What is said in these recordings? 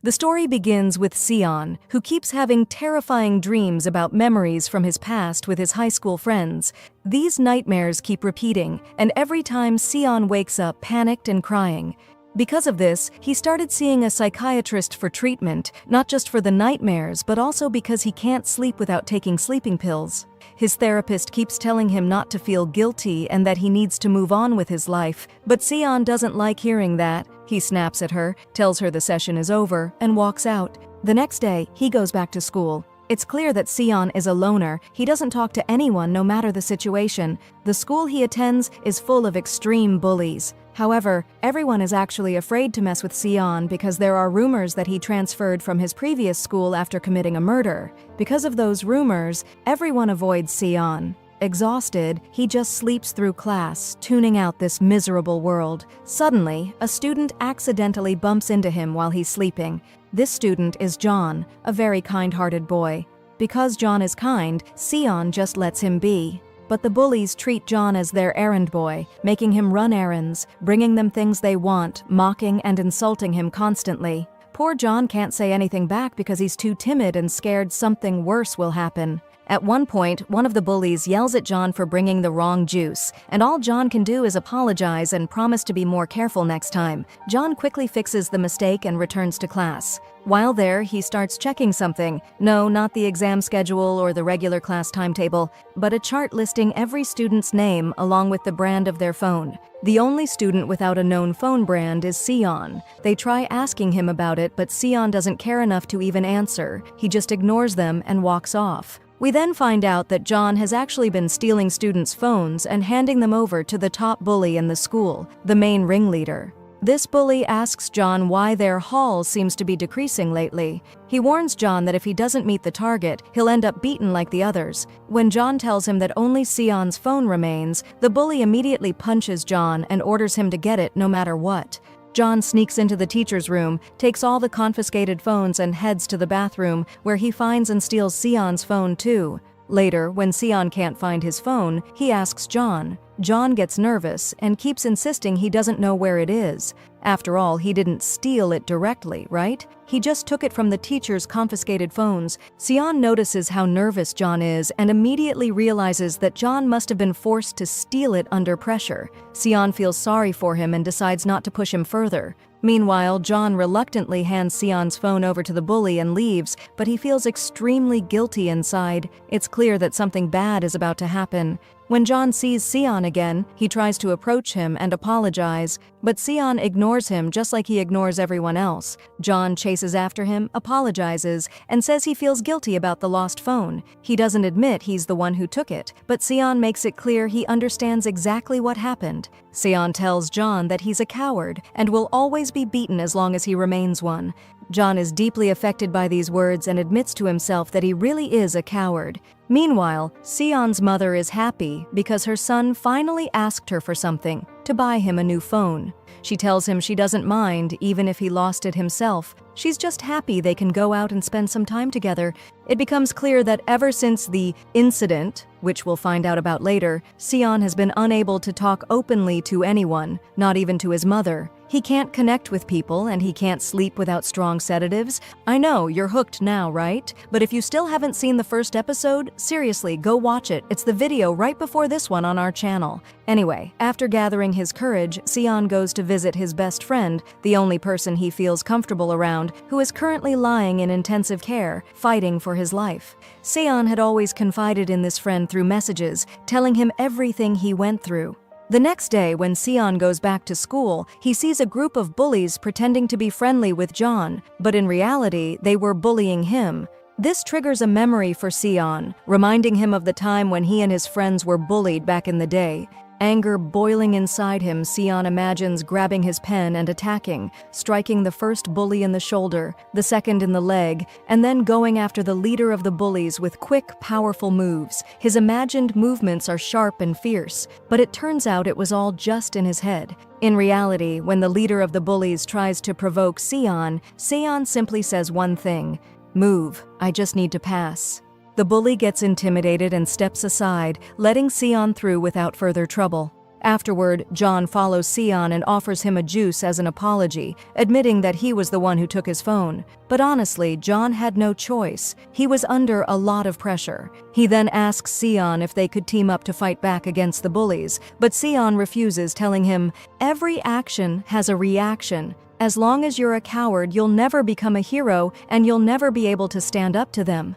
The story begins with Se-eun, who keeps having terrifying dreams about memories from his past with his high school friends. These nightmares keep repeating, and every time Se-eun wakes up panicked and crying. Because of this, he started seeing a psychiatrist for treatment, not just for the nightmares, but also because he can't sleep without taking sleeping pills. His therapist keeps telling him not to feel guilty and that he needs to move on with his life, but Se-eun doesn't like hearing that. He snaps at her, tells her the session is over, and walks out. The next day, he goes back to school. It's clear that Se-eun is a loner. He doesn't talk to anyone no matter the situation. The school he attends is full of extreme bullies. However, everyone is actually afraid to mess with Se-eun because there are rumors that he transferred from his previous school after committing a murder. Because of those rumors, everyone avoids Se-eun. Exhausted, he just sleeps through class, tuning out this miserable world. Suddenly, a student accidentally bumps into him while he's sleeping. This student is John, a very kind-hearted boy. Because John is kind, Se-eun just lets him be. But the bullies treat John as their errand boy, making him run errands, bringing them things they want, mocking and insulting him constantly. Poor John can't say anything back because he's too timid and scared something worse will happen. At one point, one of the bullies yells at John for bringing the wrong juice, and all John can do is apologize and promise to be more careful next time. John quickly fixes the mistake and returns to class. While there, he starts checking something. No, not the exam schedule or the regular class timetable, but a chart listing every student's name along with the brand of their phone. The only student without a known phone brand is Se-eun. They try asking him about it, but Se-eun doesn't care enough to even answer. He just ignores them and walks off. We then find out that John has actually been stealing students' phones and handing them over to the top bully in the school, the main ringleader. This bully asks John why their haul seems to be decreasing lately. He warns John that if he doesn't meet the target, he'll end up beaten like the others. When John tells him that only Se-eun's phone remains, the bully immediately punches John and orders him to get it no matter what. John sneaks into the teacher's room, takes all the confiscated phones and heads to the bathroom, where he finds and steals Se-eun's phone too. Later, when Se-eun can't find his phone, he asks John. John gets nervous and keeps insisting he doesn't know where it is. After all, he didn't steal it directly, right? He just took it from the teacher's confiscated phones. Se-eun notices how nervous John is and immediately realizes that John must have been forced to steal it under pressure. Se-eun feels sorry for him and decides not to push him further. Meanwhile, John reluctantly hands Se-eun's phone over to the bully and leaves, but he feels extremely guilty inside. It's clear that something bad is about to happen. When John sees Se-eun again, he tries to approach him and apologize, but Se-eun ignores him just like he ignores everyone else. John chases after him, apologizes, and says he feels guilty about the lost phone. He doesn't admit he's the one who took it, but Se-eun makes it clear he understands exactly what happened. Se-eun tells John that he's a coward and will always be beaten as long as he remains one. John is deeply affected by these words and admits to himself that he really is a coward. Meanwhile, Se-eun's mother is happy because her son finally asked her for something, to buy him a new phone. She tells him she doesn't mind even if he lost it himself. She's just happy they can go out and spend some time together. It becomes clear that ever since the incident, which we'll find out about later, Se-eun has been unable to talk openly to anyone, not even to his mother. He can't connect with people and he can't sleep without strong sedatives. I know, you're hooked now, right? But if you still haven't seen the first episode, seriously, go watch it. It's the video right before this one on our channel. Anyway, after gathering his courage, Se-eun goes to visit his best friend, the only person he feels comfortable around, who is currently lying in intensive care, fighting for his life. Se-eun had always confided in this friend through messages, telling him everything he went through. The next day, when Se-eun goes back to school, he sees a group of bullies pretending to be friendly with John, but in reality, they were bullying him. This triggers a memory for Se-eun, reminding him of the time when he and his friends were bullied back in the day. Anger boiling inside him, Se-eun imagines grabbing his pen and attacking, striking the first bully in the shoulder, the second in the leg, and then going after the leader of the bullies with quick, powerful moves. His imagined movements are sharp and fierce, but it turns out it was all just in his head. In reality, when the leader of the bullies tries to provoke Se-eun, Se-eun simply says one thing: "Move, I just need to pass." The bully gets intimidated and steps aside, letting Se-eun through without further trouble. Afterward, John follows Se-eun and offers him a juice as an apology, admitting that he was the one who took his phone. But honestly, John had no choice. He was under a lot of pressure. He then asks Se-eun if they could team up to fight back against the bullies, but Se-eun refuses, telling him, "Every action has a reaction. As long as you're a coward, you'll never become a hero and you'll never be able to stand up to them."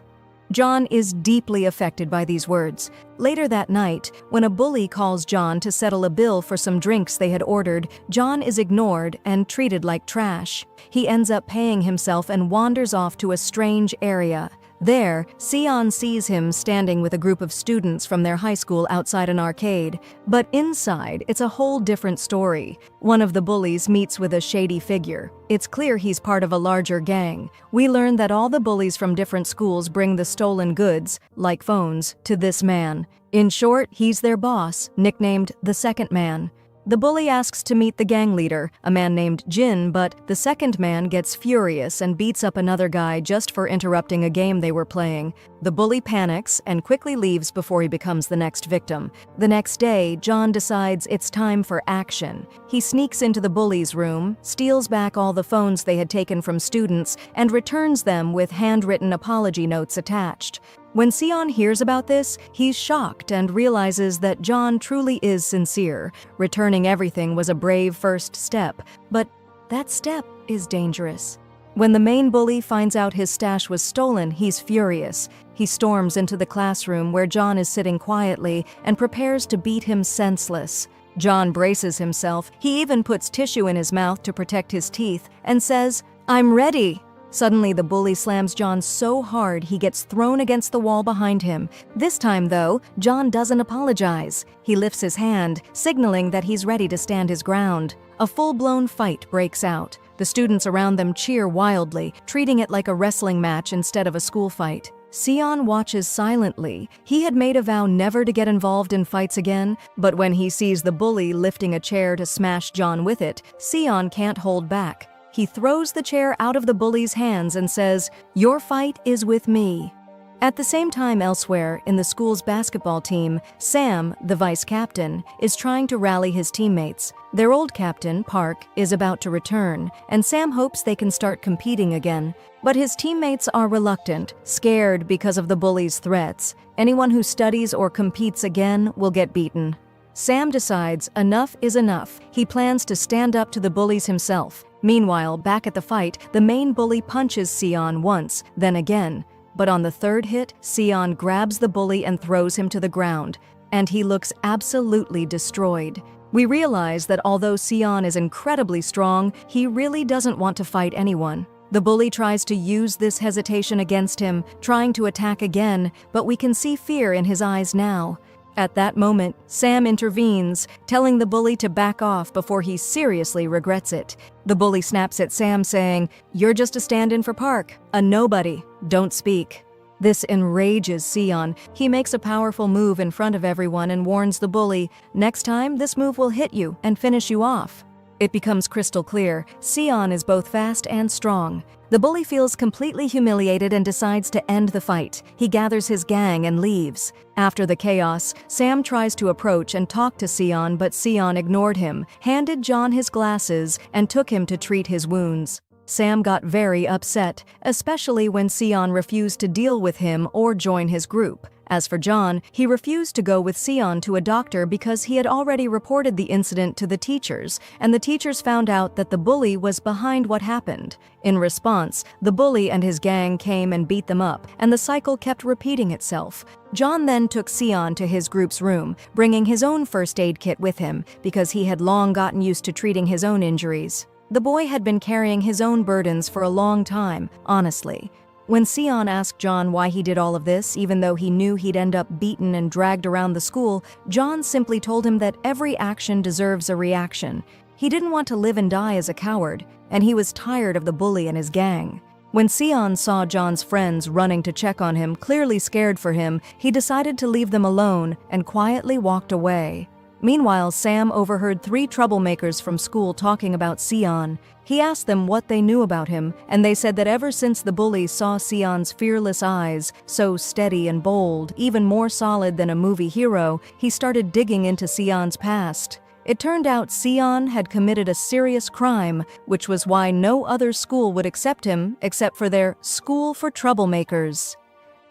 John is deeply affected by these words. Later that night, when a bully calls John to settle a bill for some drinks they had ordered, John is ignored and treated like trash. He ends up paying himself and wanders off to a strange area. There, Se-eun sees him standing with a group of students from their high school outside an arcade. But inside, it's a whole different story. One of the bullies meets with a shady figure. It's clear he's part of a larger gang. We learn that all the bullies from different schools bring the stolen goods, like phones, to this man. In short, he's their boss, nicknamed the Second Man. The bully asks to meet the gang leader, a man named Jin, but the second man gets furious and beats up another guy just for interrupting a game they were playing. The bully panics and quickly leaves before he becomes the next victim. The next day, John decides it's time for action. He sneaks into the bully's room, steals back all the phones they had taken from students, and returns them with handwritten apology notes attached. When Se-eun hears about this, he's shocked and realizes that John truly is sincere. Returning everything was a brave first step, but that step is dangerous. When the main bully finds out his stash was stolen, he's furious. He storms into the classroom where John is sitting quietly and prepares to beat him senseless. John braces himself. He even puts tissue in his mouth to protect his teeth and says, "I'm ready." Suddenly, the bully slams John so hard he gets thrown against the wall behind him. This time, though, John doesn't apologize. He lifts his hand, signaling that he's ready to stand his ground. A full-blown fight breaks out. The students around them cheer wildly, treating it like a wrestling match instead of a school fight. Se-eun watches silently. He had made a vow never to get involved in fights again, but when he sees the bully lifting a chair to smash John with it, Se-eun can't hold back. He throws the chair out of the bully's hands and says, "Your fight is with me." At the same time elsewhere, in the school's basketball team, Sam, the vice captain, is trying to rally his teammates. Their old captain, Park, is about to return, and Sam hopes they can start competing again. But his teammates are reluctant, scared because of the bully's threats. Anyone who studies or competes again will get beaten. Sam decides enough is enough. He plans to stand up to the bullies himself. Meanwhile, back at the fight, the main bully punches Se-eun once, then again. But on the third hit, Se-eun grabs the bully and throws him to the ground, and he looks absolutely destroyed. We realize that although Se-eun is incredibly strong, he really doesn't want to fight anyone. The bully tries to use this hesitation against him, trying to attack again, but we can see fear in his eyes now. At that moment, Sam intervenes, telling the bully to back off before he seriously regrets it. The bully snaps at Sam, saying, "You're just a stand-in for Park, a nobody. Don't speak." This enrages Se-eun. He makes a powerful move in front of everyone and warns the bully, "Next time, this move will hit you and finish you off." It becomes crystal clear, Se-eun is both fast and strong. The bully feels completely humiliated and decides to end the fight. He gathers his gang and leaves. After the chaos, Sam tries to approach and talk to Se-eun, but Se-eun ignored him, handed John his glasses, and took him to treat his wounds. Sam got very upset, especially when Se-eun refused to deal with him or join his group. As for John, he refused to go with Se-eun to a doctor because he had already reported the incident to the teachers, and the teachers found out that the bully was behind what happened. In response, the bully and his gang came and beat them up, and the cycle kept repeating itself. John then took Se-eun to his group's room, bringing his own first aid kit with him because he had long gotten used to treating his own injuries. The boy had been carrying his own burdens for a long time, honestly. When Se-eun asked John why he did all of this, even though he knew he'd end up beaten and dragged around the school, John simply told him that every action deserves a reaction. He didn't want to live and die as a coward, and he was tired of the bully and his gang. When Se-eun saw John's friends running to check on him, clearly scared for him, he decided to leave them alone and quietly walked away. Meanwhile, Sam overheard 3 troublemakers from school talking about Si-eun. He asked them what they knew about him, and they said that ever since the bully saw Si-eun's fearless eyes, so steady and bold, even more solid than a movie hero, he started digging into Si-eun's past. It turned out Si-eun had committed a serious crime, which was why no other school would accept him except for their school for troublemakers.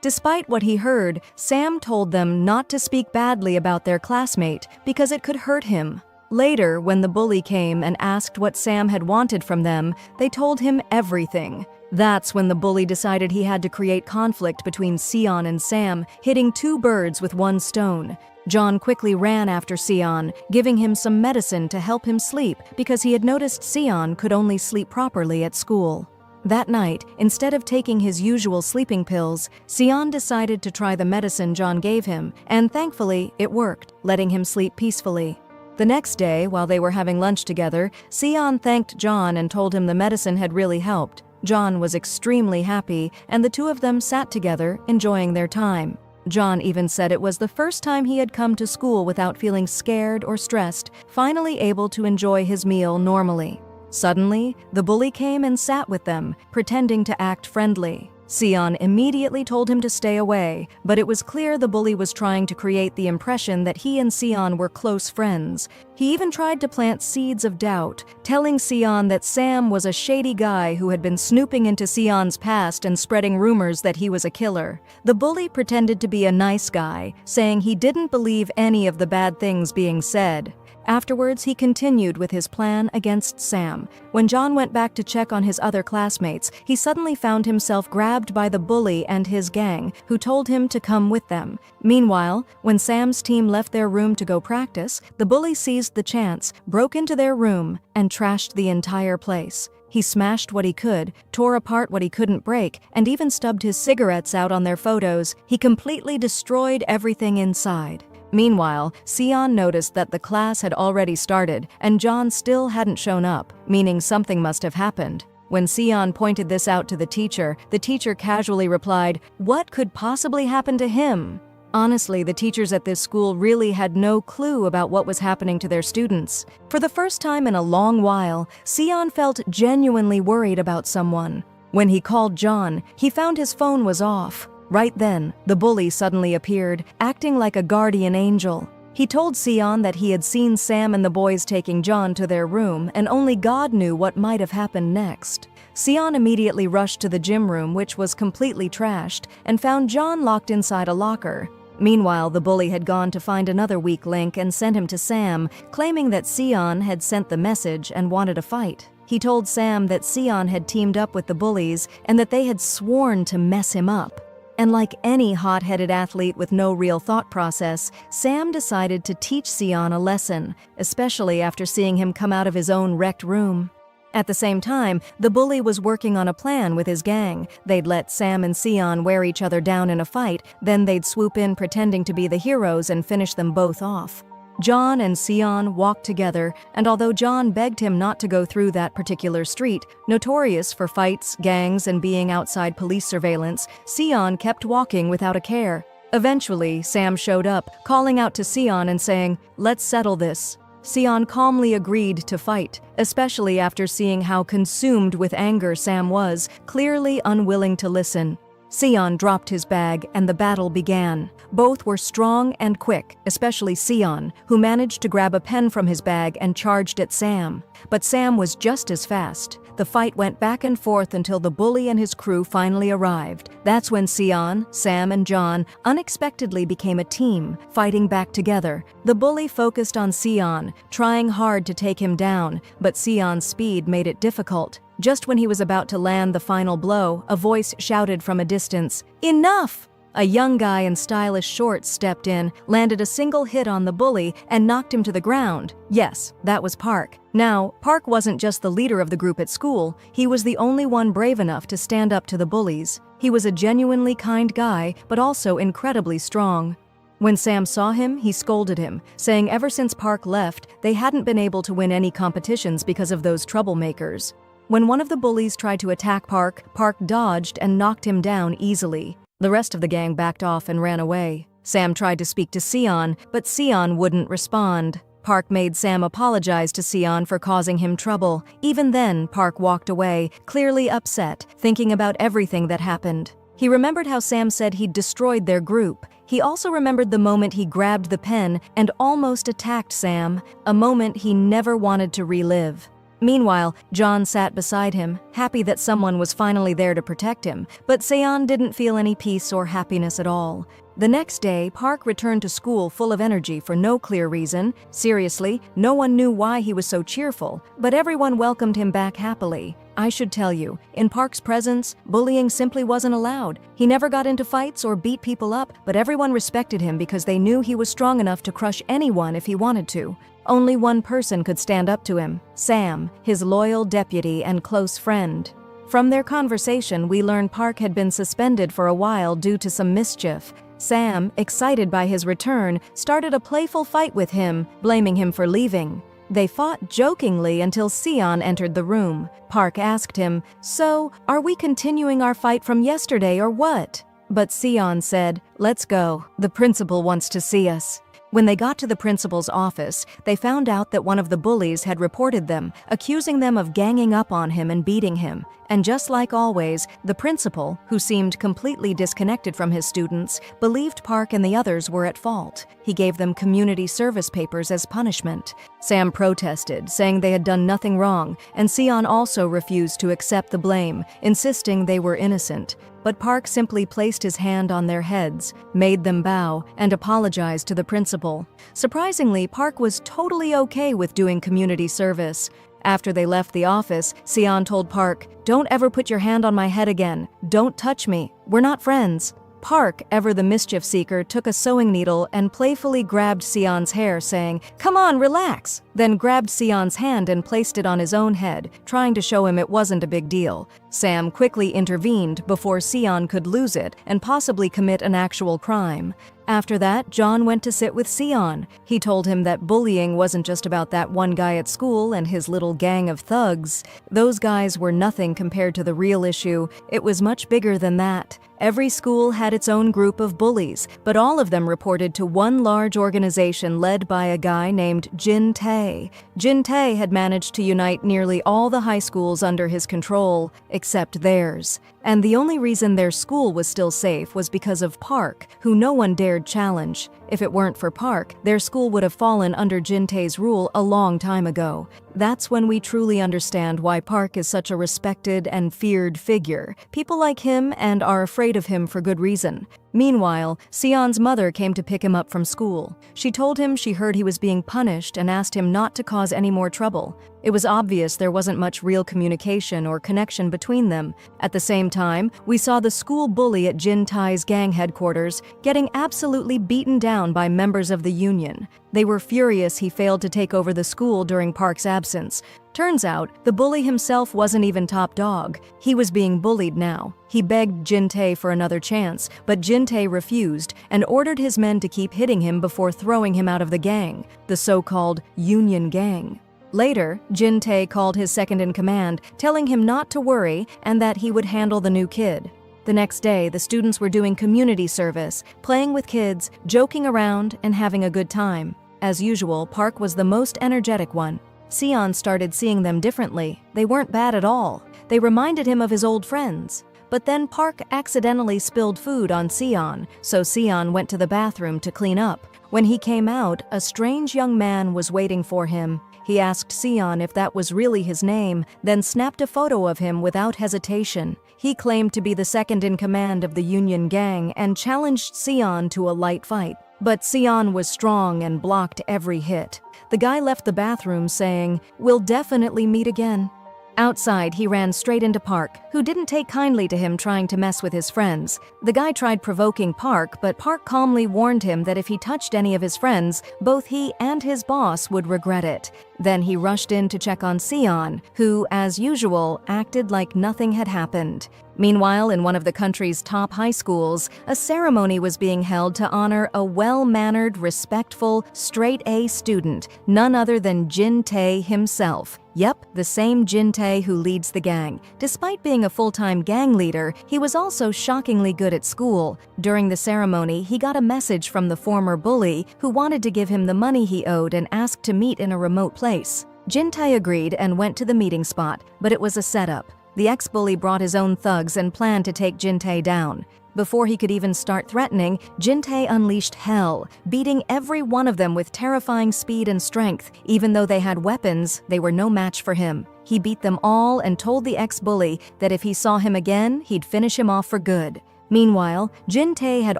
Despite what he heard, Sam told them not to speak badly about their classmate because it could hurt him. Later, when the bully came and asked what Sam had wanted from them, they told him everything. That's when the bully decided he had to create conflict between Si-eun and Sam, hitting 2 birds with 1 stone. John quickly ran after Si-eun, giving him some medicine to help him sleep because he had noticed Si-eun could only sleep properly at school. That night, instead of taking his usual sleeping pills, Si-eun decided to try the medicine John gave him, and thankfully, it worked, letting him sleep peacefully. The next day, while they were having lunch together, Si-eun thanked John and told him the medicine had really helped. John was extremely happy, and the 2 of them sat together, enjoying their time. John even said it was the first time he had come to school without feeling scared or stressed, finally able to enjoy his meal normally. Suddenly, the bully came and sat with them, pretending to act friendly. Si-eun immediately told him to stay away, but it was clear the bully was trying to create the impression that he and Si-eun were close friends. He even tried to plant seeds of doubt, telling Si-eun that Sam was a shady guy who had been snooping into Si-eun's past and spreading rumors that he was a killer. The bully pretended to be a nice guy, saying he didn't believe any of the bad things being said. Afterwards, he continued with his plan against Sam. When John went back to check on his other classmates, he suddenly found himself grabbed by the bully and his gang, who told him to come with them. Meanwhile, when Sam's team left their room to go practice, the bully seized the chance, broke into their room, and trashed the entire place. He smashed what he could, tore apart what he couldn't break, and even stubbed his cigarettes out on their photos. He completely destroyed everything inside. Meanwhile, Si-eun noticed that the class had already started, and John still hadn't shown up, meaning something must have happened. When Si-eun pointed this out to the teacher casually replied, "What could possibly happen to him?" Honestly, the teachers at this school really had no clue about what was happening to their students. For the first time in a long while, Si-eun felt genuinely worried about someone. When he called John, he found his phone was off. Right then, the bully suddenly appeared, acting like a guardian angel. He told Si-eun that he had seen Sam and the boys taking John to their room, and only God knew what might have happened next. Si-eun immediately rushed to the gym room, which was completely trashed, and found John locked inside a locker. Meanwhile, the bully had gone to find another weak link and sent him to Sam, claiming that Si-eun had sent the message and wanted a fight. He told Sam that Si-eun had teamed up with the bullies and that they had sworn to mess him up. And like any hot-headed athlete with no real thought process, Sam decided to teach Si-eun a lesson, especially after seeing him come out of his own wrecked room. At the same time, the bully was working on a plan with his gang. They'd let Sam and Si-eun wear each other down in a fight, then they'd swoop in pretending to be the heroes and finish them both off. John and Si-eun walked together, and although John begged him not to go through that particular street, notorious for fights, gangs, and being outside police surveillance, Si-eun kept walking without a care. Eventually, Sam showed up, calling out to Si-eun and saying, "Let's settle this." Si-eun calmly agreed to fight, especially after seeing how consumed with anger Sam was, clearly unwilling to listen. Si-eun dropped his bag and the battle began. Both were strong and quick, especially Si-eun, who managed to grab a pen from his bag and charged at Sam. But Sam was just as fast. The fight went back and forth until the bully and his crew finally arrived. That's when Si-eun, Sam, and John unexpectedly became a team, fighting back together. The bully focused on Si-eun, trying hard to take him down, but Si-eun's speed made it difficult. Just when he was about to land the final blow, a voice shouted from a distance, "Enough!" A young guy in stylish shorts stepped in, landed a single hit on the bully, and knocked him to the ground. Yes, that was Park. Now, Park wasn't just the leader of the group at school, he was the only one brave enough to stand up to the bullies. He was a genuinely kind guy, but also incredibly strong. When Sam saw him, he scolded him, saying ever since Park left, they hadn't been able to win any competitions because of those troublemakers. When one of the bullies tried to attack Park, Park dodged and knocked him down easily. The rest of the gang backed off and ran away. Sam tried to speak to Se-eun, but Se-eun wouldn't respond. Park made Sam apologize to Se-eun for causing him trouble. Even then, Park walked away, clearly upset, thinking about everything that happened. He remembered how Sam said he'd destroyed their group. He also remembered the moment he grabbed the pen and almost attacked Sam, a moment he never wanted to relive. Meanwhile, John sat beside him, happy that someone was finally there to protect him, but Se-eun didn't feel any peace or happiness at all. The next day, Park returned to school full of energy for no clear reason. Seriously, no one knew why he was so cheerful, but everyone welcomed him back happily. I should tell you, in Park's presence, bullying simply wasn't allowed. He never got into fights or beat people up, but everyone respected him because they knew he was strong enough to crush anyone if he wanted to. Only one person could stand up to him, Sam, his loyal deputy and close friend. From their conversation, we learn Park had been suspended for a while due to some mischief. Sam, excited by his return, started a playful fight with him, blaming him for leaving. They fought jokingly until Se-eun entered the room. Park asked him, "So, are we continuing our fight from yesterday or what?" But Se-eun said, "Let's go. The principal wants to see us." When they got to the principal's office, they found out that one of the bullies had reported them, accusing them of ganging up on him and beating him. And just like always, the principal, who seemed completely disconnected from his students, believed Park and the others were at fault. He gave them community service papers as punishment. Sam protested, saying they had done nothing wrong, and Se-eun also refused to accept the blame, insisting they were innocent. But Park simply placed his hand on their heads, made them bow, and apologized to the principal. Surprisingly, Park was totally okay with doing community service. After they left the office, Se-eun told Park, "Don't ever put your hand on my head again. Don't touch me. We're not friends." Park, ever the mischief seeker, took a sewing needle and playfully grabbed Se-eun's hair, saying, "Come on, relax," then grabbed Se-eun's hand and placed it on his own head, trying to show him it wasn't a big deal. Sam quickly intervened before Se-eun could lose it and possibly commit an actual crime. After that, John went to sit with Se-eun. He told him that bullying wasn't just about that one guy at school and his little gang of thugs. Those guys were nothing compared to the real issue. It was much bigger than that. Every school had its own group of bullies, but all of them reported to one large organization led by a guy named Jun-Tae. Jun-Tae had managed to unite nearly all the high schools under his control, except theirs. And the only reason their school was still safe was because of Park, who no one dared challenge. If it weren't for Park, their school would have fallen under Jun-Tae's rule a long time ago. That's when we truly understand why Park is such a respected and feared figure. People like him and are afraid of him for good reason. Meanwhile, Se-eun's mother came to pick him up from school. She told him she heard he was being punished and asked him not to cause any more trouble. It was obvious there wasn't much real communication or connection between them. At the same time, we saw the school bully at Jun-Tae's gang headquarters getting absolutely beaten down by members of the union. They were furious he failed to take over the school during Park's absence. Turns out, the bully himself wasn't even top dog. He was being bullied now. He begged Jun-Tae for another chance, but Jun-Tae refused and ordered his men to keep hitting him before throwing him out of the gang, the so-called Union Gang. Later, Jun-Tae called his second-in-command, telling him not to worry and that he would handle the new kid. The next day, the students were doing community service, playing with kids, joking around, and having a good time. As usual, Park was the most energetic one. Se-eun started seeing them differently. They weren't bad at all. They reminded him of his old friends. But then Park accidentally spilled food on Se-eun, so Se-eun went to the bathroom to clean up. When he came out, a strange young man was waiting for him. He asked Se-eun if that was really his name, then snapped a photo of him without hesitation. He claimed to be the second-in-command of the Union Gang and challenged Se-eun to a light fight. But Se-eun was strong and blocked every hit. The guy left the bathroom saying, "We'll definitely meet again." Outside, he ran straight into Park, who didn't take kindly to him trying to mess with his friends. The guy tried provoking Park, but Park calmly warned him that if he touched any of his friends, both he and his boss would regret it. Then he rushed in to check on Se-eun, who, as usual, acted like nothing had happened. Meanwhile, in one of the country's top high schools, a ceremony was being held to honor a well-mannered, respectful, straight-A student, none other than Jun-Tae himself. Yep, the same Jun-Tae who leads the gang. Despite being a full-time gang leader, he was also shockingly good at school. During the ceremony, he got a message from the former bully who wanted to give him the money he owed and asked to meet in a remote place. Jun-Tae agreed and went to the meeting spot, but it was a setup. The ex-bully brought his own thugs and planned to take Jun-Tae down. Before he could even start threatening, Jun-Tae unleashed hell, beating every one of them with terrifying speed and strength. Even though they had weapons, they were no match for him. He beat them all and told the ex-bully that if he saw him again, he'd finish him off for good. Meanwhile, Jun-Tae had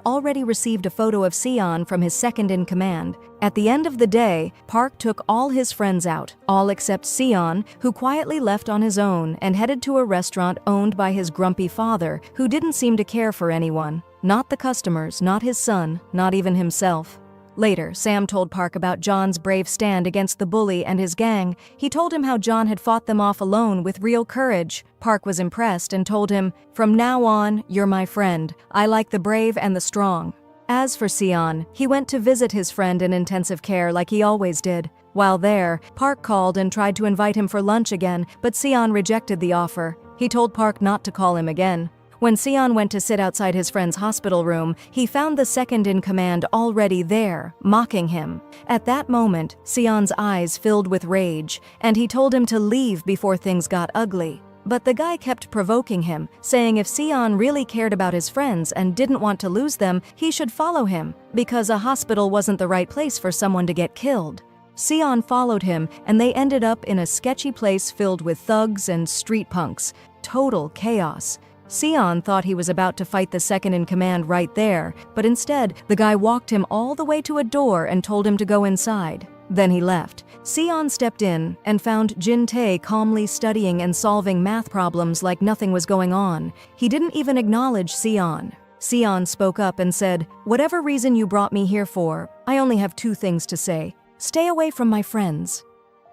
already received a photo of Se-eun from his second-in-command. At the end of the day, Park took all his friends out, all except Se-eun, who quietly left on his own and headed to a restaurant owned by his grumpy father, who didn't seem to care for anyone. Not the customers, not his son, not even himself. Later, Sam told Park about John's brave stand against the bully and his gang. He told him how John had fought them off alone with real courage. Park was impressed and told him, "From now on, you're my friend. I like the brave and the strong." As for Se-eun, he went to visit his friend in intensive care like he always did. While there, Park called and tried to invite him for lunch again, but Se-eun rejected the offer. He told Park not to call him again. When Se-eun went to sit outside his friend's hospital room, he found the second-in-command already there, mocking him. At that moment, Se-eun's eyes filled with rage, and he told him to leave before things got ugly. But the guy kept provoking him, saying if Se-eun really cared about his friends and didn't want to lose them, he should follow him, because a hospital wasn't the right place for someone to get killed. Se-eun followed him, and they ended up in a sketchy place filled with thugs and street punks. Total chaos. Se-eun thought he was about to fight the second-in-command right there, but instead, the guy walked him all the way to a door and told him to go inside. Then he left. Se-eun stepped in and found Jun-Tae calmly studying and solving math problems like nothing was going on. He didn't even acknowledge Se-eun. Se-eun spoke up and said, "Whatever reason you brought me here for, I only have two things to say. Stay away from my friends."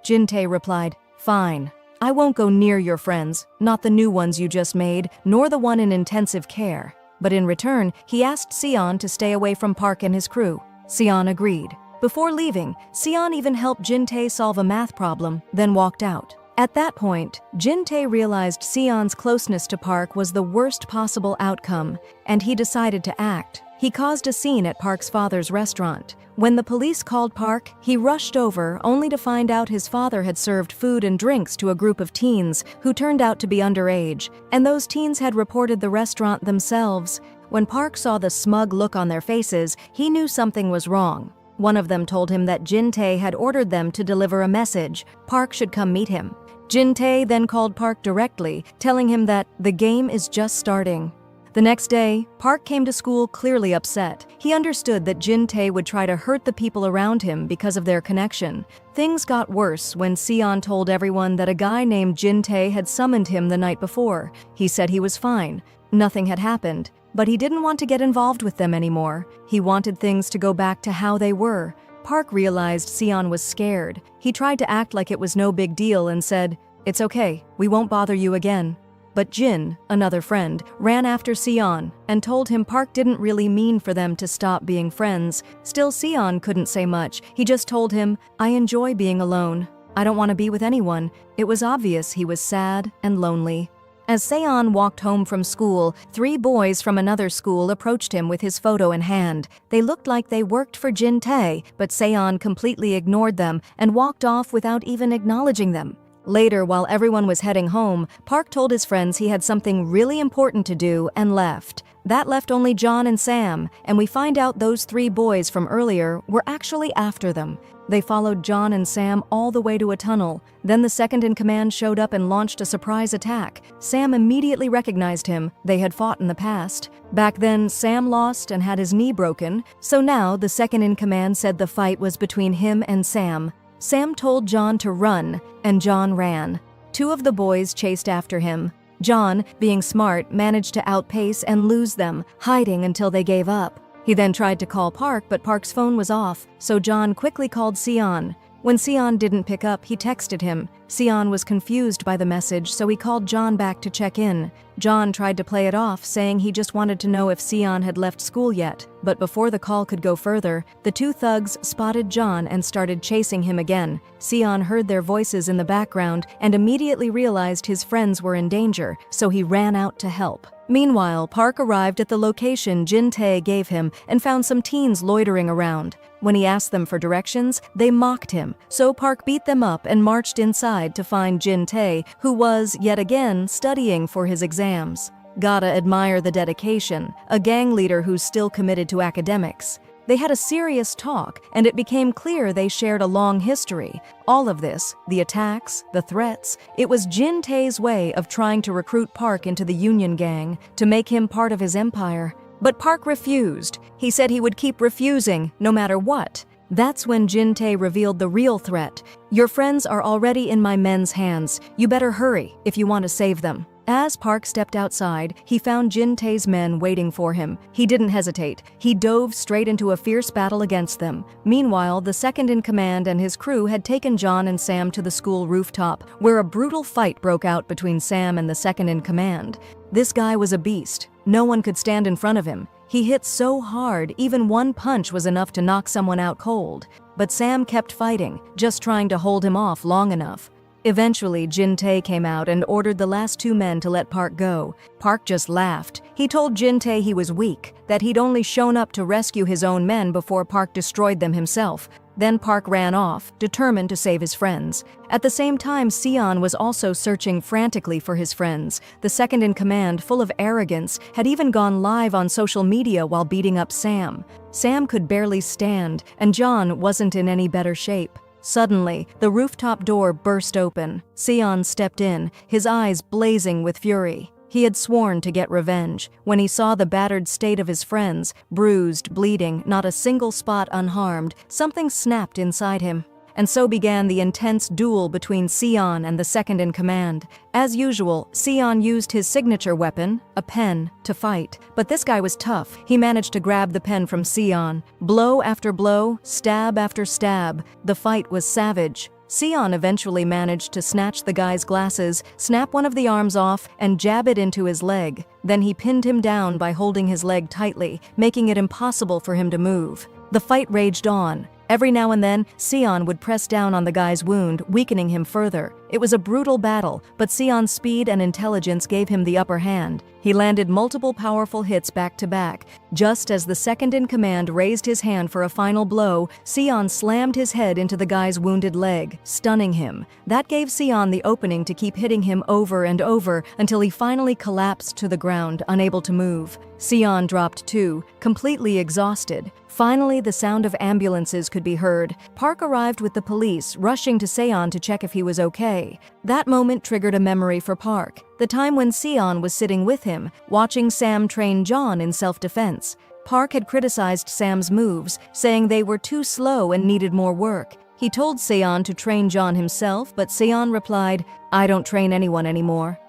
Jun-Tae replied, "Fine. I won't go near your friends, not the new ones you just made, nor the one in intensive care." But in return, he asked Se-eun to stay away from Park and his crew. Se-eun agreed. Before leaving, Se-eun even helped Jun-Tae solve a math problem, then walked out. At that point, Jun-Tae realized Se-eun's closeness to Park was the worst possible outcome, and he decided to act. He caused a scene at Park's father's restaurant. When the police called Park, he rushed over only to find out his father had served food and drinks to a group of teens who turned out to be underage, and those teens had reported the restaurant themselves. When Park saw the smug look on their faces, he knew something was wrong. One of them told him that Jun-Tae had ordered them to deliver a message. Park should come meet him. Jun-Tae then called Park directly, telling him that the game is just starting. The next day, Park came to school clearly upset. He understood that Jun-Tae would try to hurt the people around him because of their connection. Things got worse when Se-eun told everyone that a guy named Jun-Tae had summoned him the night before. He said he was fine. Nothing had happened. But he didn't want to get involved with them anymore. He wanted things to go back to how they were. Park realized Se-eun was scared. He tried to act like it was no big deal and said, "It's okay, we won't bother you again." But Jin, another friend, ran after Se-eun and told him Park didn't really mean for them to stop being friends. Still, Se-eun couldn't say much. He just told him, "I enjoy being alone. I don't want to be with anyone." It was obvious he was sad and lonely. As Se-eun walked home from school, 3 boys from another school approached him with his photo in hand. They looked like they worked for Jun-Tae, but Se-eun completely ignored them and walked off without even acknowledging them. Later, while everyone was heading home, Park told his friends he had something really important to do and left. That left only John and Sam, and we find out those 3 boys from earlier were actually after them. They followed John and Sam all the way to a tunnel. Then the second-in-command showed up and launched a surprise attack. Sam immediately recognized him. They had fought in the past. Back then, Sam lost and had his knee broken, so now the second-in-command said the fight was between him and Sam. Sam told John to run, and John ran. 2 of the boys chased after him. John, being smart, managed to outpace and lose them, hiding until they gave up. He then tried to call Park, but Park's phone was off, so John quickly called Se-eun. When Se-eun didn't pick up, he texted him. Se-eun was confused by the message, so he called John back to check in. John tried to play it off, saying he just wanted to know if Se-eun had left school yet. But before the call could go further, the two thugs spotted John and started chasing him again. Se-eun heard their voices in the background and immediately realized his friends were in danger, so he ran out to help. Meanwhile, Park arrived at the location Jun-Tae gave him and found some teens loitering around. When he asked them for directions, they mocked him, so Park beat them up and marched inside to find Jun-Tae, who was, yet again, studying for his exams. Gotta admire the dedication, a gang leader who's still committed to academics. They had a serious talk, and it became clear they shared a long history. All of this, the attacks, the threats, it was Jun-Tae's way of trying to recruit Park into the Union gang, to make him part of his empire. But Park refused. He said he would keep refusing, no matter what. That's when Jun-Tae revealed the real threat. "Your friends are already in my men's hands. You better hurry if you want to save them." As Park stepped outside, he found Jun-Tae's men waiting for him. He didn't hesitate. He dove straight into a fierce battle against them. Meanwhile, the second-in-command and his crew had taken John and Sam to the school rooftop, where a brutal fight broke out between Sam and the second-in-command. This guy was a beast. No one could stand in front of him. He hit so hard, even one punch was enough to knock someone out cold. But Sam kept fighting, just trying to hold him off long enough. Eventually, Jun-Tae came out and ordered the last two men to let Park go. Park just laughed. He told Jun-Tae he was weak, that he'd only shown up to rescue his own men before Park destroyed them himself. Then Park ran off, determined to save his friends. At the same time, Se-eun was also searching frantically for his friends. The second-in-command, full of arrogance, had even gone live on social media while beating up Sam. Sam could barely stand, and John wasn't in any better shape. Suddenly, the rooftop door burst open. Se-eun stepped in, his eyes blazing with fury. He had sworn to get revenge. When he saw the battered state of his friends, bruised, bleeding, not a single spot unharmed, something snapped inside him. And so began the intense duel between Se-eun and the second-in-command. As usual, Se-eun used his signature weapon, a pen, to fight. But this guy was tough. He managed to grab the pen from Se-eun. Blow after blow, stab after stab. The fight was savage. Se-eun eventually managed to snatch the guy's glasses, snap one of the arms off, and jab it into his leg. Then he pinned him down by holding his leg tightly, making it impossible for him to move. The fight raged on. Every now and then, Se-eun would press down on the guy's wound, weakening him further. It was a brutal battle, but Se-eun's speed and intelligence gave him the upper hand. He landed multiple powerful hits back to back. Just as the second-in-command raised his hand for a final blow, Se-eun slammed his head into the guy's wounded leg, stunning him. That gave Se-eun the opening to keep hitting him over and over until he finally collapsed to the ground, unable to move. Se-eun dropped too, completely exhausted. Finally, the sound of ambulances could be heard. Park arrived with the police, rushing to Se-eun to check if he was okay. That moment triggered a memory for Park, the time when Se-eun was sitting with him, watching Sam train John in self-defense. Park had criticized Sam's moves, saying they were too slow and needed more work. He told Se-eun to train John himself, but Se-eun replied, "I don't train anyone anymore."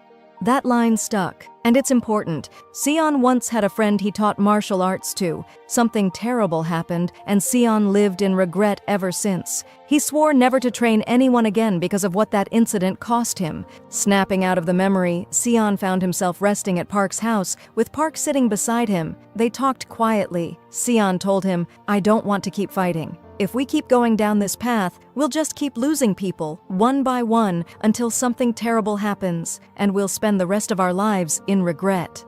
That line stuck, and it's important. Se-eun once had a friend he taught martial arts to. Something terrible happened, and Se-eun lived in regret ever since. He swore never to train anyone again because of what that incident cost him. Snapping out of the memory, Se-eun found himself resting at Park's house, with Park sitting beside him. They talked quietly. Se-eun told him, "I don't want to keep fighting. If we keep going down this path, we'll just keep losing people, one by one, until something terrible happens, and we'll spend the rest of our lives in regret."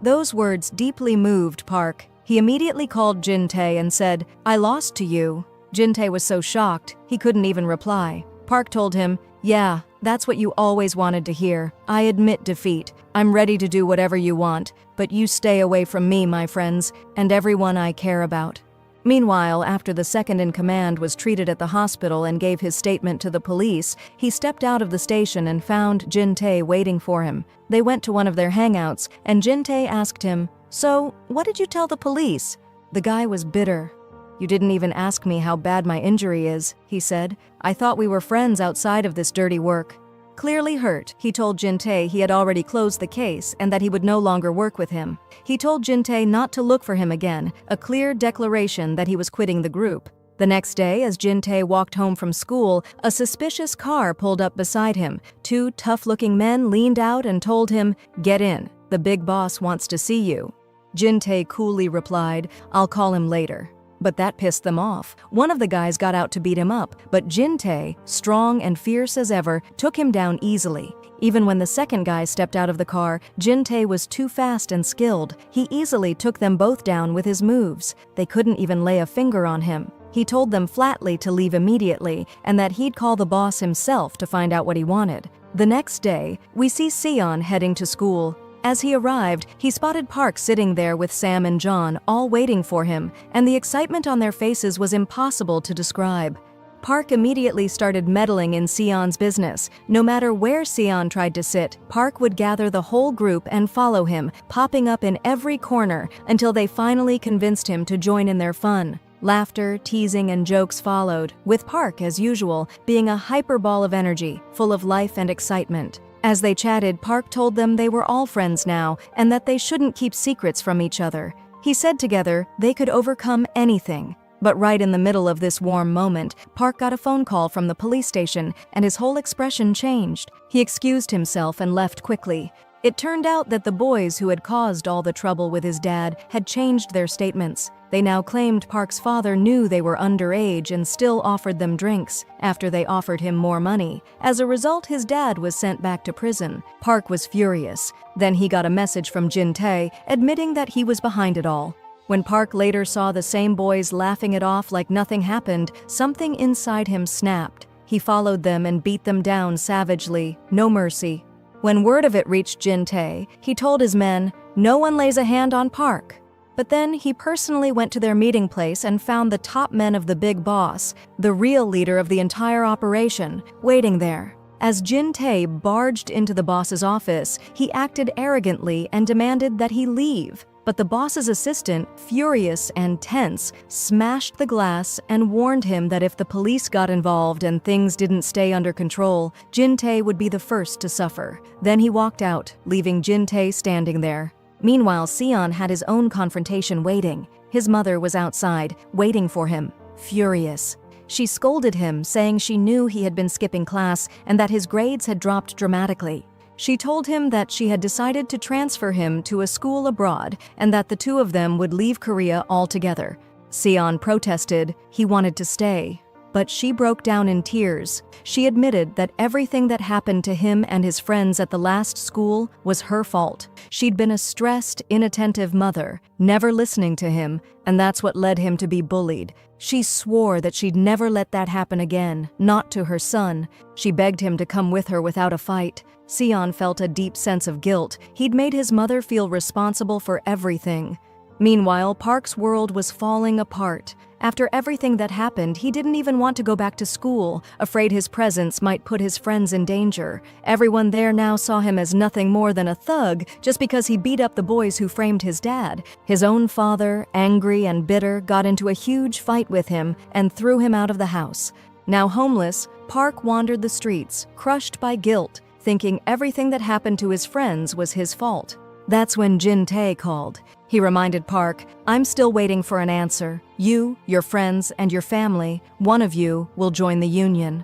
Those words deeply moved Park. He immediately called Jun-Tae and said, "I lost to you." Jun-Tae was so shocked, he couldn't even reply. Park told him, "Yeah, that's what you always wanted to hear. I admit defeat. I'm ready to do whatever you want, but you stay away from me, my friends, and everyone I care about." Meanwhile, after the second-in-command was treated at the hospital and gave his statement to the police, he stepped out of the station and found Jun-Tae waiting for him. They went to one of their hangouts, and Jun-Tae asked him, "So, what did you tell the police?" The guy was bitter. "You didn't even ask me how bad my injury is," he said. "I thought we were friends outside of this dirty work." Clearly hurt, he told Jun-Tae he had already closed the case and that he would no longer work with him. He told Jun-Tae not to look for him again, a clear declaration that he was quitting the group. The next day, as Jun-Tae walked home from school, a suspicious car pulled up beside him. Two tough-looking men leaned out and told him, "Get in. The big boss wants to see you." Jun-Tae coolly replied, "I'll call him later." But that pissed them off. One of the guys got out to beat him up, but Jun-Tae, strong and fierce as ever, took him down easily. Even when the second guy stepped out of the car, Jun-Tae was too fast and skilled. He easily took them both down with his moves. They couldn't even lay a finger on him. He told them flatly to leave immediately and that he'd call the boss himself to find out what he wanted. The next day, we see Se-eun heading to school. As he arrived, he spotted Park sitting there with Sam and John, all waiting for him, and the excitement on their faces was impossible to describe. Park immediately started meddling in Se-eun's business. No matter where Se-eun tried to sit, Park would gather the whole group and follow him, popping up in every corner until they finally convinced him to join in their fun. Laughter, teasing, and jokes followed, with Park, as usual, being a hyperball of energy, full of life and excitement. As they chatted, Park told them they were all friends now and that they shouldn't keep secrets from each other. He said together they could overcome anything. But right in the middle of this warm moment, Park got a phone call from the police station and his whole expression changed. He excused himself and left quickly. It turned out that the boys who had caused all the trouble with his dad had changed their statements. They now claimed Park's father knew they were underage and still offered them drinks after they offered him more money. As a result, his dad was sent back to prison. Park was furious. Then he got a message from Jun-Tae admitting that he was behind it all. When Park later saw the same boys laughing it off like nothing happened, something inside him snapped. He followed them and beat them down savagely, no mercy. When word of it reached Jun-Tae, he told his men, "No one lays a hand on Park." But then he personally went to their meeting place and found the top men of the big boss, the real leader of the entire operation, waiting there. As Jun-Tae barged into the boss's office, he acted arrogantly and demanded that he leave. But the boss's assistant, furious and tense, smashed the glass and warned him that if the police got involved and things didn't stay under control, Jun-Tae would be the first to suffer. Then he walked out, leaving Jun-Tae standing there. Meanwhile, Se-eun had his own confrontation waiting. His mother was outside, waiting for him, furious. She scolded him, saying she knew he had been skipping class and that his grades had dropped dramatically. She told him that she had decided to transfer him to a school abroad and that the two of them would leave Korea altogether. Se-eun protested. He wanted to stay. But she broke down in tears. She admitted that everything that happened to him and his friends at the last school was her fault. She'd been a stressed, inattentive mother, never listening to him, and that's what led him to be bullied. She swore that she'd never let that happen again, not to her son. She begged him to come with her without a fight. Se-eun felt a deep sense of guilt. He'd made his mother feel responsible for everything. Meanwhile, Park's world was falling apart. After everything that happened, he didn't even want to go back to school, afraid his presence might put his friends in danger. Everyone there now saw him as nothing more than a thug just because he beat up the boys who framed his dad. His own father, angry and bitter, got into a huge fight with him and threw him out of the house. Now homeless, Park wandered the streets, crushed by guilt, thinking everything that happened to his friends was his fault. That's when Jun-Tae called. He reminded Park, "I'm still waiting for an answer. You, your friends, and your family, one of you will join the union."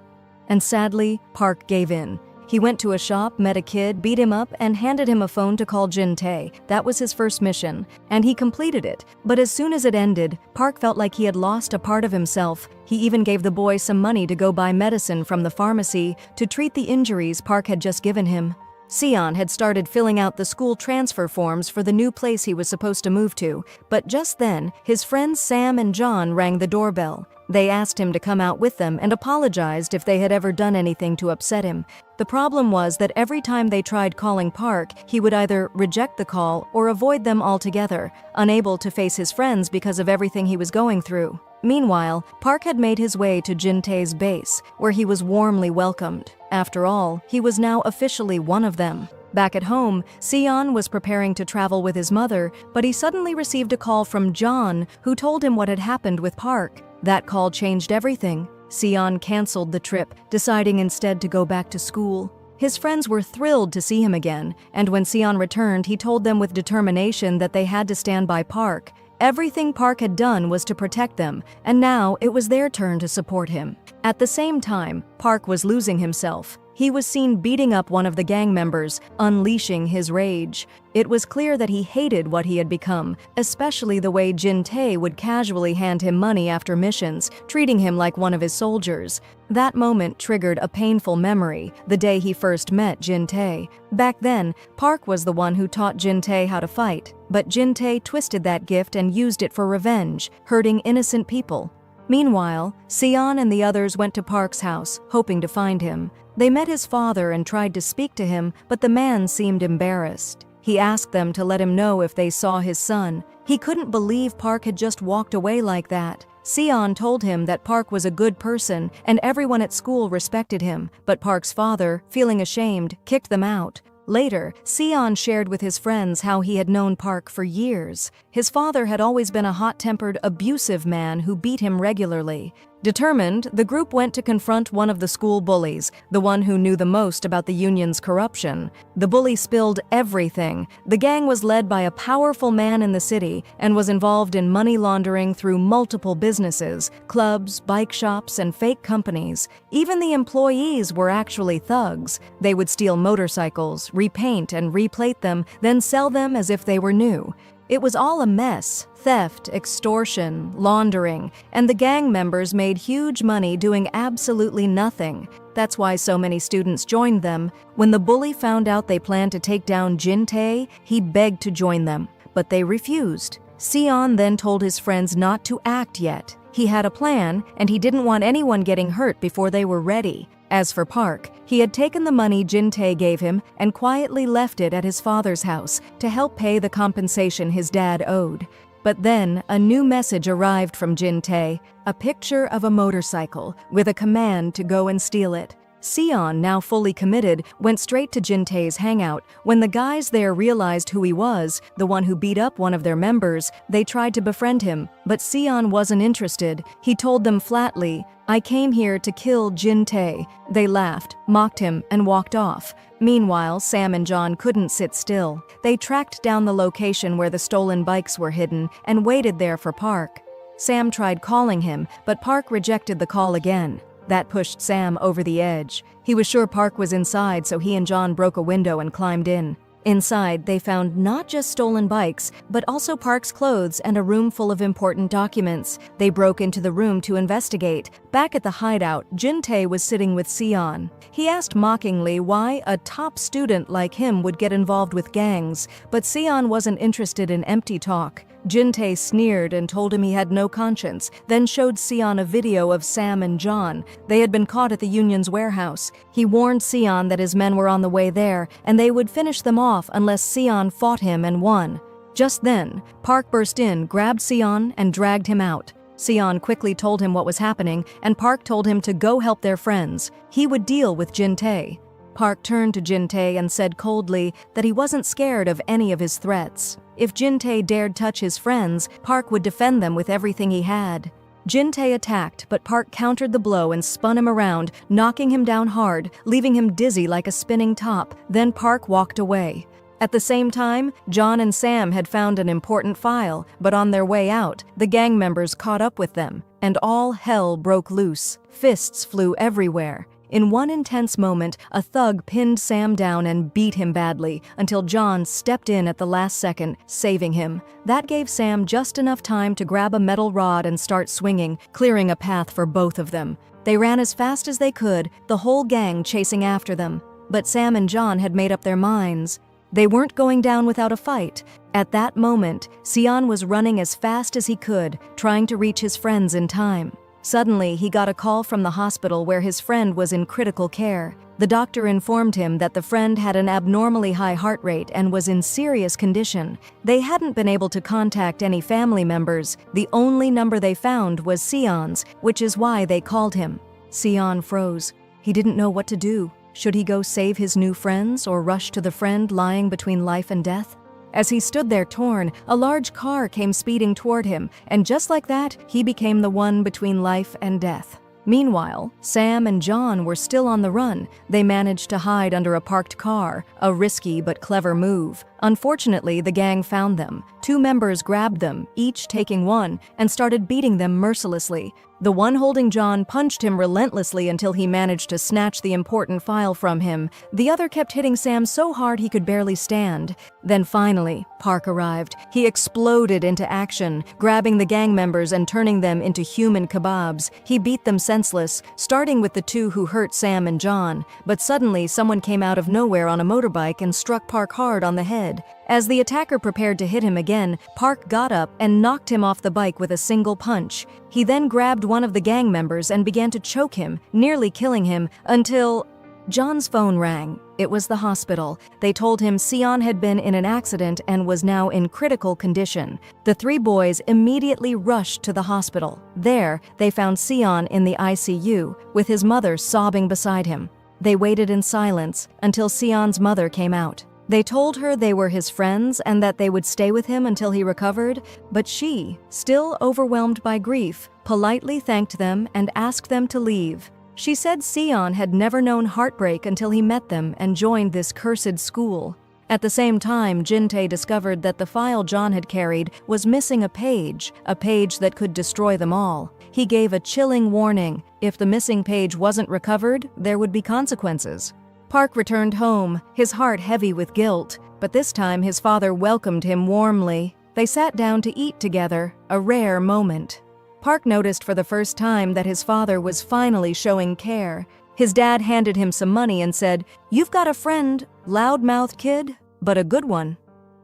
And sadly, Park gave in. He went to a shop, met a kid, beat him up, and handed him a phone to call Jun-Tae. That was his first mission, and he completed it. But as soon as it ended, Park felt like he had lost a part of himself. He even gave the boy some money to go buy medicine from the pharmacy to treat the injuries Park had just given him. Se-eun had started filling out the school transfer forms for the new place he was supposed to move to, but just then, his friends Sam and John rang the doorbell. They asked him to come out with them and apologized if they had ever done anything to upset him. The problem was that every time they tried calling Park, he would either reject the call or avoid them altogether, unable to face his friends because of everything he was going through. Meanwhile, Park had made his way to Jun-Tae's base, where he was warmly welcomed. After all, he was now officially one of them. Back at home, Se-eun was preparing to travel with his mother, but he suddenly received a call from John, who told him what had happened with Park. That call changed everything. Se-eun canceled the trip, deciding instead to go back to school. His friends were thrilled to see him again, and when Se-eun returned, he told them with determination that they had to stand by Park. Everything Park had done was to protect them, and now it was their turn to support him. At the same time, Park was losing himself. He was seen beating up one of the gang members, unleashing his rage. It was clear that he hated what he had become, especially the way Jun-Tae would casually hand him money after missions, treating him like one of his soldiers. That moment triggered a painful memory, the day he first met Jun-Tae. Back then, Park was the one who taught Jun-Tae how to fight, but Jun-Tae twisted that gift and used it for revenge, hurting innocent people. Meanwhile, Se-eun and the others went to Park's house, hoping to find him. They met his father and tried to speak to him, but the man seemed embarrassed. He asked them to let him know if they saw his son. He couldn't believe Park had just walked away like that. Se-eun told him that Park was a good person and everyone at school respected him, but Park's father, feeling ashamed, kicked them out. Later, Se-eun shared with his friends how he had known Park for years. His father had always been a hot-tempered, abusive man who beat him regularly. Determined, the group went to confront one of the school bullies, the one who knew the most about the union's corruption. The bully spilled everything. The gang was led by a powerful man in the city and was involved in money laundering through multiple businesses, clubs, bike shops, and fake companies. Even the employees were actually thugs. They would steal motorcycles, repaint and replate them, then sell them as if they were new. It was all a mess: theft, extortion, laundering, and the gang members made huge money doing absolutely nothing. That's why so many students joined them. When the bully found out they planned to take down Jun-Tae, he begged to join them, but they refused. Se-eun then told his friends not to act yet. He had a plan, and he didn't want anyone getting hurt before they were ready. As for Park, he had taken the money Jun-Tae gave him and quietly left it at his father's house to help pay the compensation his dad owed. But then, a new message arrived from Jun-Tae, a picture of a motorcycle with a command to go and steal it. Se-eun, now fully committed, went straight to Jun-Tae's hangout. When the guys there realized who he was, the one who beat up one of their members, they tried to befriend him, but Se-eun wasn't interested. He told them flatly, "I came here to kill Jun-Tae." They laughed, mocked him, and walked off. Meanwhile, Sam and John couldn't sit still. They tracked down the location where the stolen bikes were hidden and waited there for Park. Sam tried calling him, but Park rejected the call again. That pushed Sam over the edge. He was sure Park was inside, so he and John broke a window and climbed in. Inside, they found not just stolen bikes, but also Park's clothes and a room full of important documents. They broke into the room to investigate. Back at the hideout, Jun-Tae was sitting with Se-eun. He asked mockingly why a top student like him would get involved with gangs, but Se-eun wasn't interested in empty talk. Jun-Tae sneered and told him he had no conscience, then showed Se-eun a video of Sam and John. They had been caught at the union's warehouse. He warned Se-eun that his men were on the way there, and they would finish them off unless Se-eun fought him and won. Just then, Park burst in, grabbed Se-eun, and dragged him out. Se-eun quickly told him what was happening, and Park told him to go help their friends. He would deal with Jun-Tae. Park turned to Jun-Tae and said coldly that he wasn't scared of any of his threats. If Jun-Tae dared touch his friends, Park would defend them with everything he had. Jun-Tae attacked, but Park countered the blow and spun him around, knocking him down hard, leaving him dizzy like a spinning top. Then Park walked away. At the same time, John and Sam had found an important file, but on their way out, the gang members caught up with them, and all hell broke loose. Fists flew everywhere. In one intense moment, a thug pinned Sam down and beat him badly until John stepped in at the last second, saving him. That gave Sam just enough time to grab a metal rod and start swinging, clearing a path for both of them. They ran as fast as they could, the whole gang chasing after them. But Sam and John had made up their minds. They weren't going down without a fight. At that moment, Se-eun was running as fast as he could, trying to reach his friends in time. Suddenly, he got a call from the hospital where his friend was in critical care. The doctor informed him that the friend had an abnormally high heart rate and was in serious condition. They hadn't been able to contact any family members. The only number they found was Se-eun's, which is why they called him. Se-eun froze. He didn't know what to do. Should he go save his new friends or rush to the friend lying between life and death? As he stood there torn, a large car came speeding toward him, and just like that, he became the one between life and death. Meanwhile, Sam and John were still on the run. They managed to hide under a parked car, a risky but clever move. Unfortunately, the gang found them. 2 members grabbed them, each taking one, and started beating them mercilessly. The one holding John punched him relentlessly until he managed to snatch the important file from him. The other kept hitting Sam so hard he could barely stand. Then finally, Park arrived. He exploded into action, grabbing the gang members and turning them into human kebabs. He beat them senseless, starting with the 2 who hurt Sam and John. But suddenly, someone came out of nowhere on a motorbike and struck Park hard on the head. As the attacker prepared to hit him again, Park got up and knocked him off the bike with a single punch. He then grabbed one of the gang members and began to choke him, nearly killing him, until John's phone rang. It was the hospital. They told him Se-eun had been in an accident and was now in critical condition. The 3 boys immediately rushed to the hospital. There, they found Se-eun in the ICU, with his mother sobbing beside him. They waited in silence until Se-eun's mother came out. They told her they were his friends and that they would stay with him until he recovered, but she, still overwhelmed by grief, politely thanked them and asked them to leave. She said Se-eun had never known heartbreak until he met them and joined this cursed school. At the same time, Jun-Tae discovered that the file John had carried was missing a page that could destroy them all. He gave a chilling warning: if the missing page wasn't recovered, there would be consequences. Park returned home, his heart heavy with guilt, but this time his father welcomed him warmly. They sat down to eat together, a rare moment. Park noticed for the first time that his father was finally showing care. His dad handed him some money and said, "You've got a friend, loud-mouthed kid, but a good one."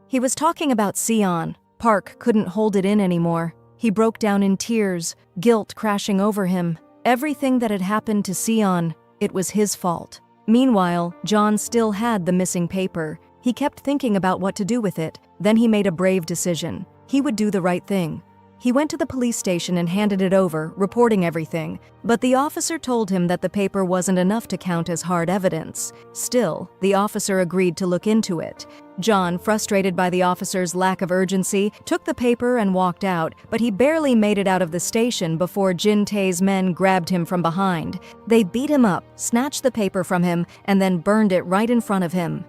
He was talking about Se-eun. Park couldn't hold it in anymore. He broke down in tears, guilt crashing over him. Everything that had happened to Se-eun, it was his fault. Meanwhile, John still had the missing paper. He kept thinking about what to do with it. Then he made a brave decision. He would do the right thing. He went to the police station and handed it over, reporting everything. But the officer told him that the paper wasn't enough to count as hard evidence. Still, the officer agreed to look into it. John, frustrated by the officer's lack of urgency, took the paper and walked out, but he barely made it out of the station before Jun-Tae's men grabbed him from behind. They beat him up, snatched the paper from him, and then burned it right in front of him.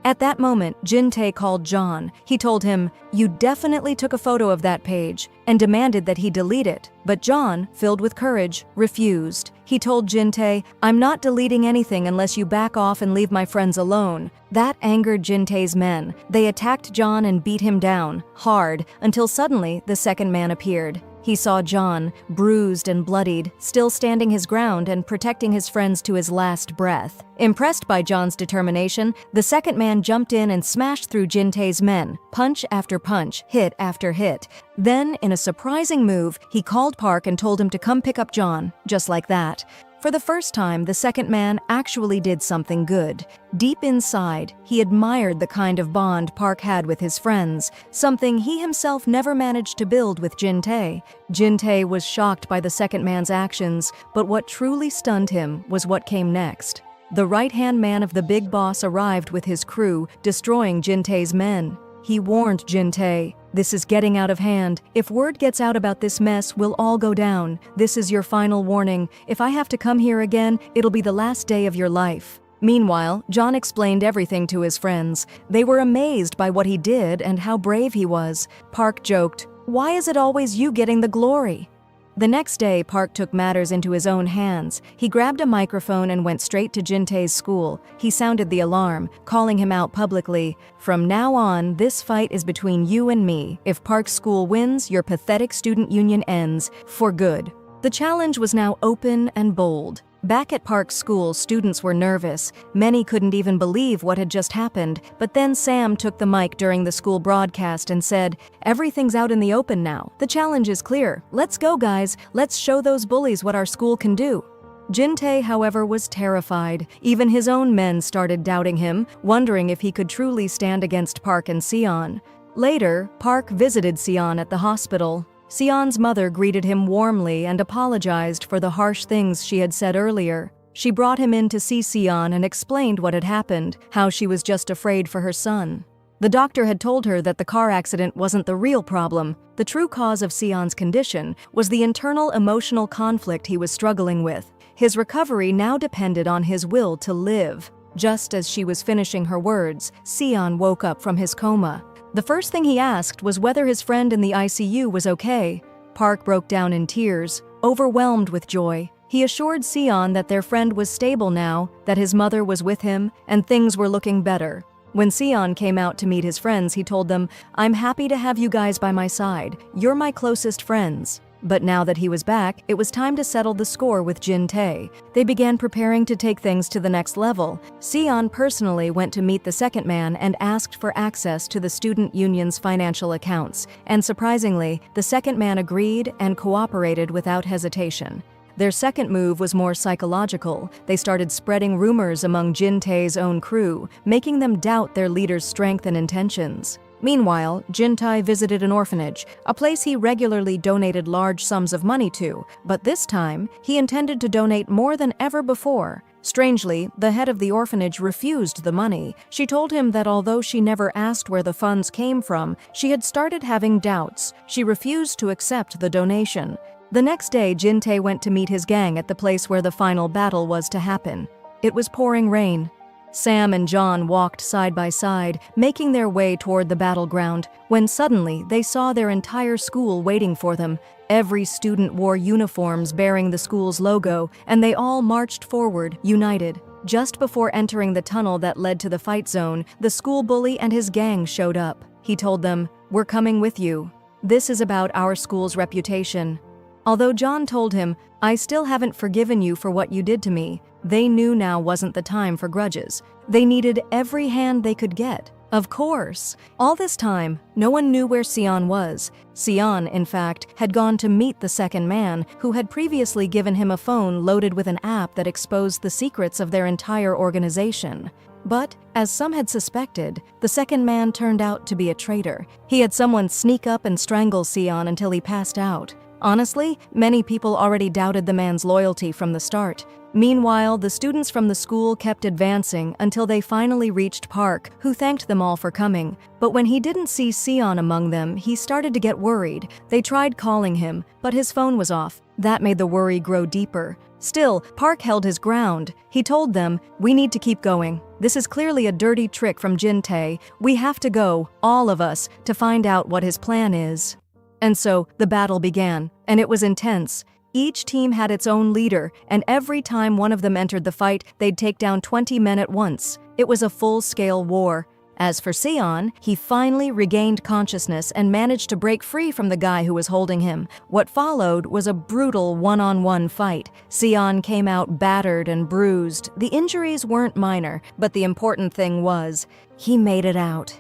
At that moment, Jun-Tae called John. He told him, "You definitely took a photo of that page," and demanded that he delete it. But John, filled with courage, refused. He told Jun-Tae, "I'm not deleting anything unless you back off and leave my friends alone." That angered Jun-Tae's men. They attacked John and beat him down, hard, until suddenly the second man appeared. He saw John, bruised and bloodied, still standing his ground and protecting his friends to his last breath. Impressed by John's determination, the second man jumped in and smashed through Jun-Tae's men, punch after punch, hit after hit. Then, in a surprising move, he called Park and told him to come pick up John, just like that. For the first time, the second man actually did something good. Deep inside, he admired the kind of bond Park had with his friends, something he himself never managed to build with Jun-Tae. Jun-Tae was shocked by the second man's actions, but what truly stunned him was what came next. The right-hand man of the big boss arrived with his crew, destroying Jun-Tae's men. He warned Jun-Tae, "This is getting out of hand. If word gets out about this mess, we'll all go down. This is your final warning. If I have to come here again, it'll be the last day of your life." Meanwhile, John explained everything to his friends. They were amazed by what he did and how brave he was. Park joked, "Why is it always you getting the glory?" The next day, Park took matters into his own hands. He grabbed a microphone and went straight to Jun-Tae's school. He sounded the alarm, calling him out publicly. "From now on, this fight is between you and me. If Park's school wins, your pathetic student union ends, for good." The challenge was now open and bold. Back at Park's school, students were nervous. Many couldn't even believe what had just happened. But then Sam took the mic during the school broadcast and said, "Everything's out in the open now. The challenge is clear. Let's go, guys. Let's show those bullies what our school can do." Jun-Tae, however, was terrified. Even his own men started doubting him, wondering if he could truly stand against Park and Se-eun. Later, Park visited Se-eun at the hospital. Se-eun's mother greeted him warmly and apologized for the harsh things she had said earlier. She brought him in to see Se-eun and explained what had happened, how she was just afraid for her son. The doctor had told her that the car accident wasn't the real problem. The true cause of Se-eun's condition was the internal emotional conflict he was struggling with. His recovery now depended on his will to live. Just as she was finishing her words, Se-eun woke up from his coma. The first thing he asked was whether his friend in the ICU was okay. Park broke down in tears, overwhelmed with joy. He assured Se-eun that their friend was stable now, that his mother was with him, and things were looking better. When Se-eun came out to meet his friends, he told them, "I'm happy to have you guys by my side. You're my closest friends." But now that he was back, it was time to settle the score with Jun-Tae. They began preparing to take things to the next level. Se-eun personally went to meet the second man and asked for access to the student union's financial accounts. And surprisingly, the second man agreed and cooperated without hesitation. Their second move was more psychological. They started spreading rumors among Jun-Tae's own crew, making them doubt their leader's strength and intentions. Meanwhile, Jun-Tae visited an orphanage, a place he regularly donated large sums of money to, but this time, he intended to donate more than ever before. Strangely, the head of the orphanage refused the money. She told him that although she never asked where the funds came from, she had started having doubts. She refused to accept the donation. The next day, Jun-Tae went to meet his gang at the place where the final battle was to happen. It was pouring rain. Sam and John walked side by side, making their way toward the battleground, when suddenly they saw their entire school waiting for them. Every student wore uniforms bearing the school's logo, and they all marched forward, united. Just before entering the tunnel that led to the fight zone, the school bully and his gang showed up. He told them, "We're coming with you. This is about our school's reputation." Although John told him, "I still haven't forgiven you for what you did to me," they knew now wasn't the time for grudges. They needed every hand they could get. Of course. All this time, no one knew where Se-eun was. Se-eun, in fact, had gone to meet the second man, who had previously given him a phone loaded with an app that exposed the secrets of their entire organization. But, as some had suspected, the second man turned out to be a traitor. He had someone sneak up and strangle Se-eun until he passed out. Honestly, many people already doubted the man's loyalty from the start. Meanwhile, the students from the school kept advancing until they finally reached Park, who thanked them all for coming. But when he didn't see Se-eun among them, he started to get worried. They tried calling him, but his phone was off. That made the worry grow deeper. Still, Park held his ground. He told them, "We need to keep going. This is clearly a dirty trick from Jun-Tae. We have to go, all of us, to find out what his plan is." And so, the battle began, and it was intense. Each team had its own leader, and every time one of them entered the fight, they'd take down 20 men at once. It was a full-scale war. As for Se-eun, he finally regained consciousness and managed to break free from the guy who was holding him. What followed was a brutal one-on-one fight. Se-eun came out battered and bruised. The injuries weren't minor, but the important thing was, he made it out.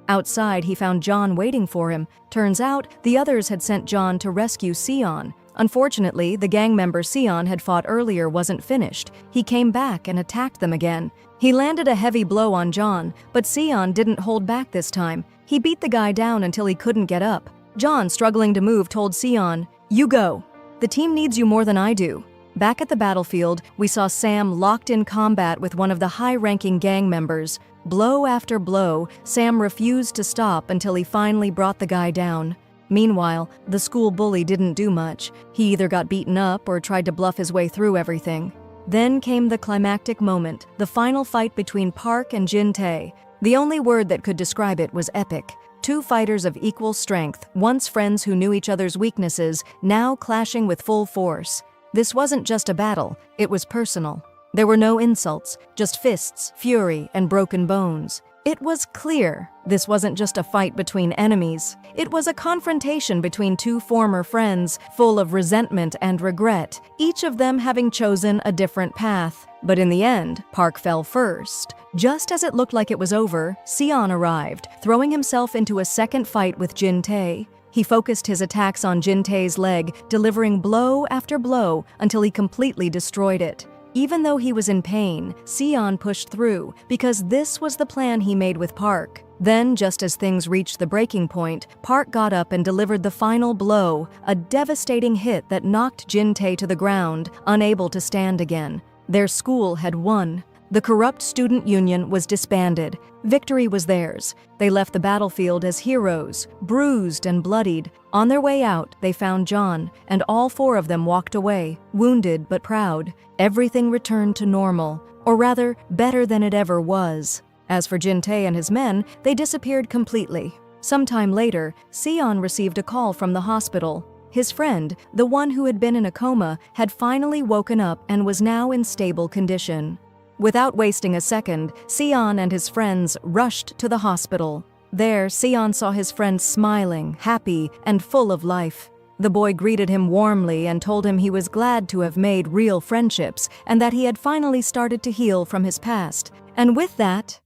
Outside, he found John waiting for him. Turns out, the others had sent John to rescue Se-eun. Unfortunately, the gang member Se-eun had fought earlier wasn't finished. He came back and attacked them again. He landed a heavy blow on John, but Se-eun didn't hold back this time. He beat the guy down until he couldn't get up. John, struggling to move, told Se-eun, "You go. The team needs you more than I do." Back at the battlefield, we saw Sam locked in combat with one of the high-ranking gang members. Blow after blow, Sam refused to stop until he finally brought the guy down. Meanwhile, the school bully didn't do much. He either got beaten up or tried to bluff his way through everything. Then came the climactic moment, the final fight between Park and Jun-Tae. The only word that could describe it was epic. Two fighters of equal strength, once friends who knew each other's weaknesses, now clashing with full force. This wasn't just a battle, it was personal. There were no insults, just fists, fury, and broken bones. It was clear this wasn't just a fight between enemies. It was a confrontation between two former friends, full of resentment and regret, each of them having chosen a different path. But in the end, Park fell first. Just as it looked like it was over, Se-eun arrived, throwing himself into a second fight with Jun-Tae. He focused his attacks on Jun-Tae's leg, delivering blow after blow until he completely destroyed it. Even though he was in pain, Se-eun pushed through because this was the plan he made with Park. Then, just as things reached the breaking point, Park got up and delivered the final blow, a devastating hit that knocked Jun-Tae to the ground, unable to stand again. Their school had won. The corrupt student union was disbanded. Victory was theirs. They left the battlefield as heroes, bruised and bloodied. On their way out, they found John, and all four of them walked away, wounded but proud. Everything returned to normal, or rather, better than it ever was. As for Jin-Tae and his men, they disappeared completely. Sometime later, Se-eun received a call from the hospital. His friend, the one who had been in a coma, had finally woken up and was now in stable condition. Without wasting a second, Se-eun and his friends rushed to the hospital. There, Se-eun saw his friend smiling, happy, and full of life. The boy greeted him warmly and told him he was glad to have made real friendships and that he had finally started to heal from his past. And with that,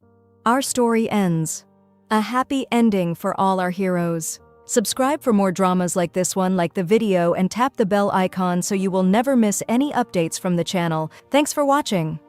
our story ends. A happy ending for all our heroes. Subscribe for more dramas like this one, like the video, and tap the bell icon so you will never miss any updates from the channel. Thanks for watching.